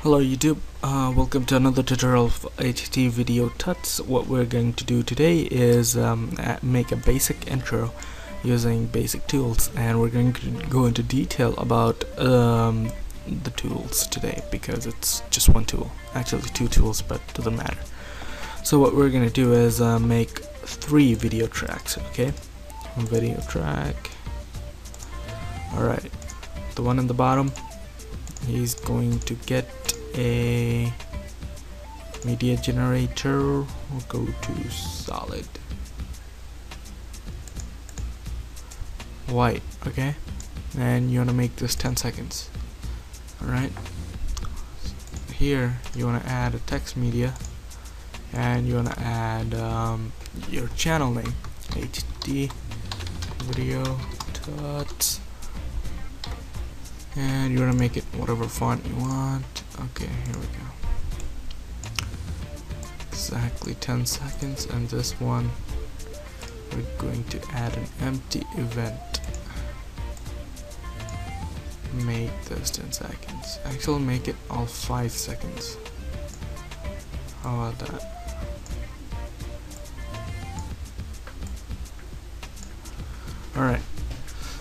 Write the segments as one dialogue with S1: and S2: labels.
S1: Hello YouTube, welcome to another tutorial of HT Video Tuts. What we're going to do today is make a basic intro using basic tools, and we're going to go into detail about the tools today because it's just one tool, actually two tools, but doesn't matter. So what we're going to do is make 3 video tracks, okay? Video track. Alright, the one in the bottom, he's going to get a media generator. We'll go to solid white, okay, and you want to make this 10 seconds. Alright, here you want to add a text media, and you want to add your channel name, HD Video Tuts, and you want to make it whatever font you want. Okay, here we go. Exactly 10 seconds, and this one we're going to add an empty event. Make this 10 seconds. Actually, make it all 5 seconds. How about that? Alright,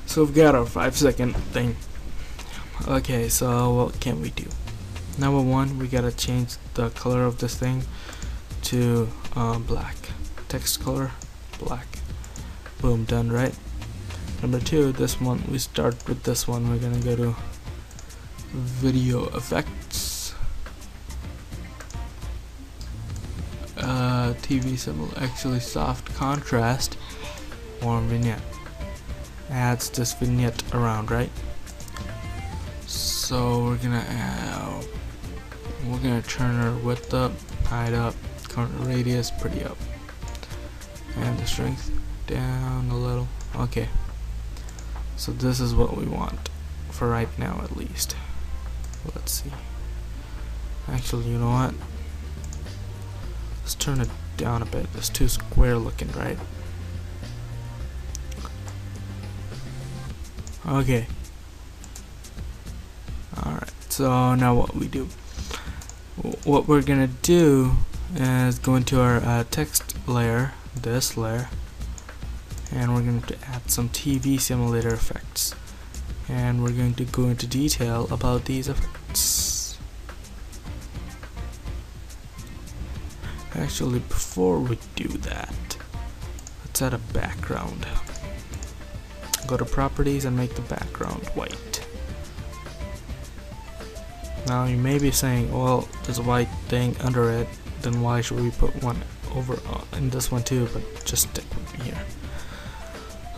S1: so we've got our 5-second thing. Okay, so what can we do? Number one, we gotta change the color of this thing to black. Text color, black. Boom, done, right? Number two, this one, we start with this one. We're gonna go to video effects, TV symbol, actually soft contrast, or vignette. Adds this vignette around, right? So we're gonna turn our width up, height up, current radius pretty up, and the strength down a little. Okay, so this is what we want for right now, at least. Let's see. Actually, you know what? Let's turn it down a bit. It's too square looking, right? Okay. Alright, so now what we do? What we're gonna do is go into our text layer, this layer, and we're going to add some TV simulator effects, and we're going to go into detail about these effects. Actually, before we do that, let's add a background. Go to properties and make the background white. Now you may be saying, well, there's a white thing under it, then why should we put one over in this one too? But just stick with me here.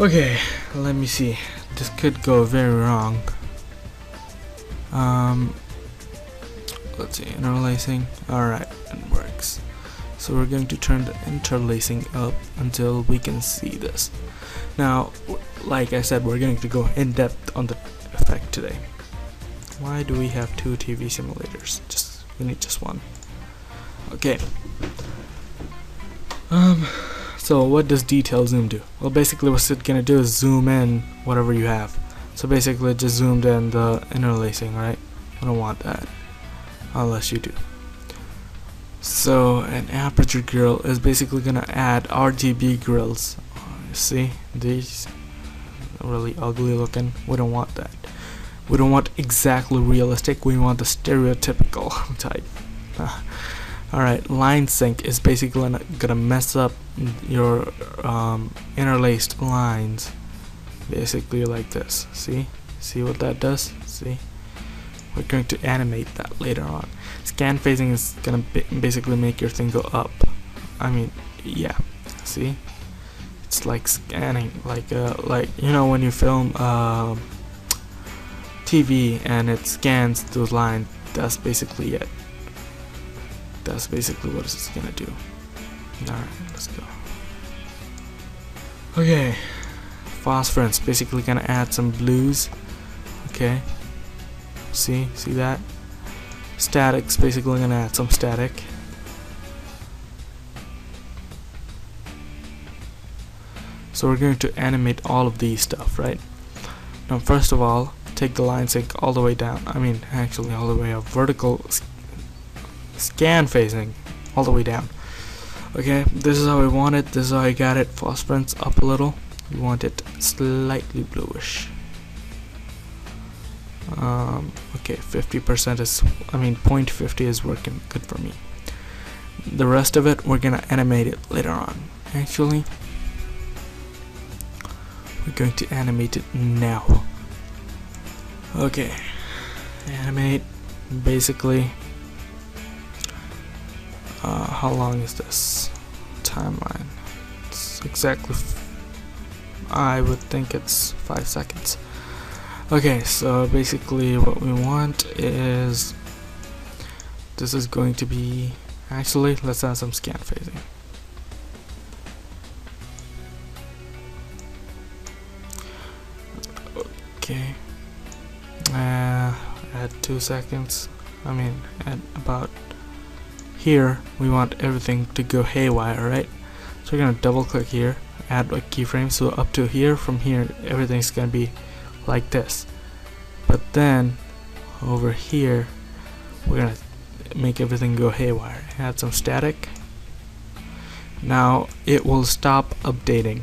S1: Okay, let me see. This could go very wrong. Let's see, interlacing. Alright, it works. So we're going to turn the interlacing up until we can see this. Now, like I said, we're going to go in depth on the effect today. Why do we have 2 TV simulators? We need just one. Okay. So what does detail zoom do? Well, basically what it's gonna do is zoom in whatever you have. So basically it just zoomed in the interlacing, right? I don't want that, unless you do. So an aperture grill is basically gonna add RGB grills. You see these really ugly looking? We don't want that. We don't want exactly realistic, we want the stereotypical type. Alright, line sync is basically gonna mess up your interlaced lines, basically like this. See what that does? See? We're going to animate that later on. Scan phasing is gonna basically make your thing go up. I mean, yeah, see? It's like scanning, like you know when you film TV and it scans those lines. That's basically it. That's basically what it's gonna do. Alright, let's go. Okay, phosphorus basically gonna add some blues. Okay, see that? Static's basically gonna add some static. So we're going to animate all of these stuff, right? Now first of all, take the line sync all the way down. I mean, actually all the way up. Vertical scan phasing all the way down. Okay, this is how I want it. This is how I got it. Phosphorescence up a little. You want it slightly bluish. Okay, 50% is, 0.50 is working good for me. The rest of it, we're gonna animate it later on. Actually, we're going to animate it now. Okay, animate. Basically, how long is this timeline? It's exactly, I would think it's 5 seconds. Okay, so basically what we want is, this is going to be, actually let's add some scan phasing. Okay, at 2 seconds, at about here we want everything to go haywire, right? So we're gonna double click here, add a keyframe, so up to here, from here everything's gonna be like this. But then over here we're gonna make everything go haywire. Add some static. Now it will stop updating.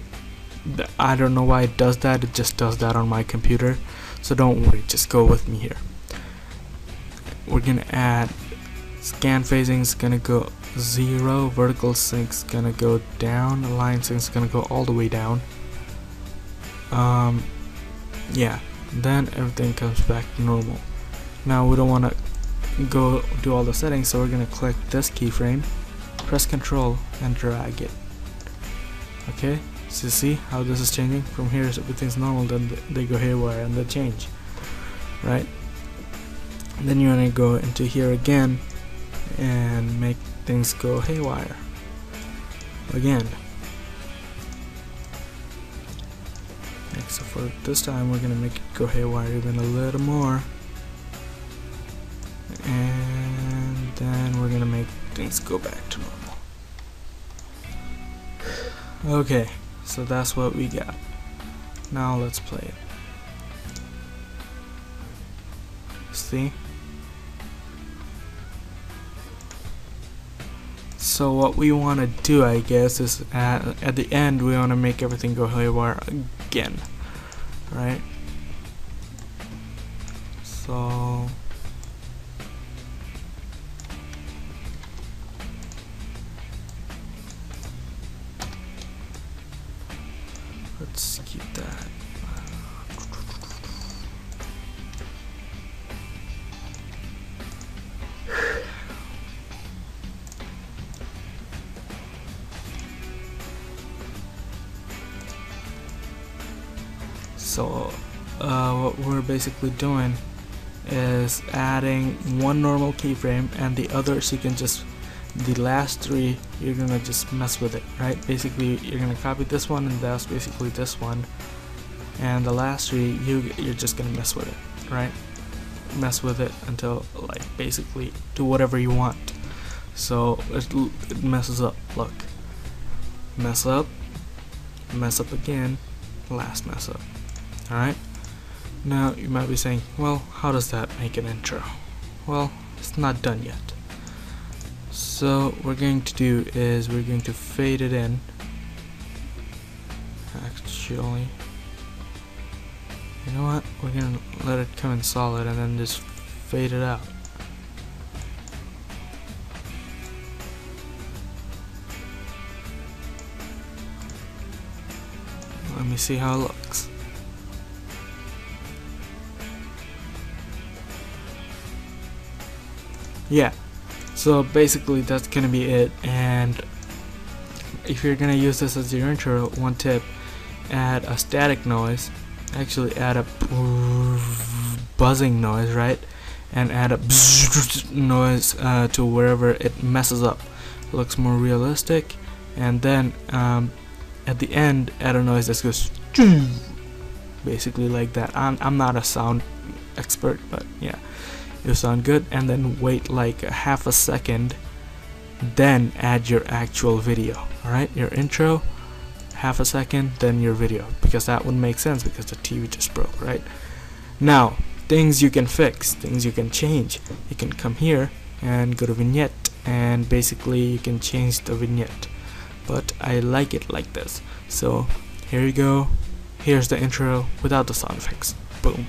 S1: I don't know why it does that, it just does that on my computer, so don't worry, just go with me here. We're gonna add scan phasing is gonna go 0, vertical sync's gonna go down, align sync's gonna go all the way down. Yeah, then everything comes back to normal. Now we don't want to go do all the settings, so we're gonna click this keyframe, press Ctrl and drag it. Okay, so see how this is changing? From here everything's normal, then they go haywire and they change, right? And then you're gonna go into here again and make things go haywire again. So for this time we're gonna make it go haywire even a little more, and then we're gonna make things go back to normal. Okay, so that's what we got. Now let's play it. See? So what we want to do, I guess, is at the end we want to make everything go haywire again, right? So let's keep that. So what we're basically doing is adding one normal keyframe, and the others you can just, the last 3 you're gonna just mess with it, right? Basically you're gonna copy this one, and that's basically this one, and the last 3 you're just gonna mess with it, right? Mess with it until, like, basically do whatever you want. So it messes up, look, mess up again, last mess up. Alright, now you might be saying, well, how does that make an intro? Well, it's not done yet. So what we're going to do is we're going to fade it in. Actually, you know what, we're going to let it come in solid and then just fade it out. Let me see how it looks. Yeah, so basically that's gonna be it. And if you're gonna use this as your intro, one tip, add a static noise, actually add a buzzing noise, right? And add a noise to wherever it messes up. It looks more realistic. And then at the end, add a noise that goes basically like that. I'm not a sound expert, but yeah, it'll sound good. And then wait like a half a second, then add your actual video. Alright, your intro, half a second, then your video, because that would make sense because the TV just broke, right? Now, things you can fix, things you can change. You can come here and go to vignette, and basically you can change the vignette, but I like it like this. So here you go, here's the intro without the sound effects. Boom.